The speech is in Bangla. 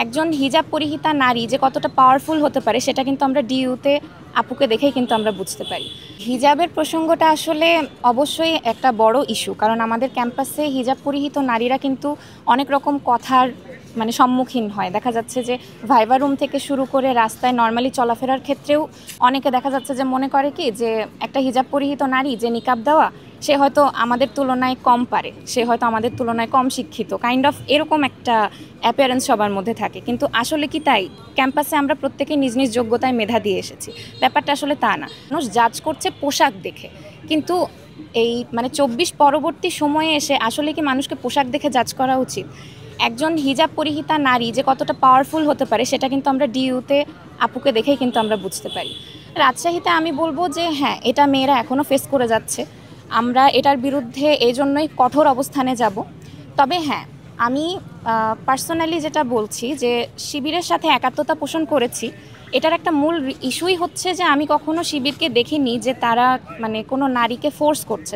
একজন হিজাব পরিহিতা নারী যে কতটা পাওয়ারফুল হতে পারে সেটা কিন্তু আমরা ডিইউতে আপুকে দেখেই কিন্তু আমরা বুঝতে পারি। হিজাবের প্রসঙ্গটা আসলে অবশ্যই একটা বড় ইস্যু, কারণ আমাদের ক্যাম্পাসে হিজাব পরিহিত নারীরা কিন্তু অনেক রকম কথার সম্মুখীন হয়। দেখা যাচ্ছে যে ভাইবা রুম থেকে শুরু করে রাস্তায় নর্মালি চলাফেরার ক্ষেত্রেও অনেকে দেখা যাচ্ছে যে মনে করে কি যে একটা হিজাব পরিহিত নারী যে নিকাব দেওয়া সে হয়তো আমাদের তুলনায় কম পারে, সে হয়তো আমাদের তুলনায় কম শিক্ষিত, কাইন্ড অফ এরকম একটা অ্যাপিয়ারেন্স সবার মধ্যে থাকে। কিন্তু আসলে কি তাই? ক্যাম্পাসে আমরা প্রত্যেকে নিজ নিজ যোগ্যতায় মেধা দিয়ে এসেছি, ব্যাপারটা আসলে তা না। মানুষ জাজ করছে পোশাক দেখে, কিন্তু এই 24 পরবর্তী সময়ে এসে আসলে কি মানুষকে পোশাক দেখে জাজ করা উচিত? একজন হিজাব পরিহিতা নারী যে কতটা পাওয়ারফুল হতে পারে সেটা কিন্তু আমরা ডিইউতে আপুকে দেখেই কিন্তু আমরা বুঝতে পারি। রাজশাহীতে আমি বলবো যে হ্যাঁ, এটা মেয়েরা এখনও ফেস করে যাচ্ছে। আমরা এটার বিরুদ্ধে এই জন্যই কঠোর অবস্থানে যাব। তবে হ্যাঁ, আমি পার্সোনালি যেটা বলছি যে শিবিরের সাথে একাত্মতা পোষণ করেছি, এটার একটা মূল ইস্যুই হচ্ছে যে আমি কখনো শিবিরকে দেখিনি যে তারা কোনো নারীকে ফোর্স করছে।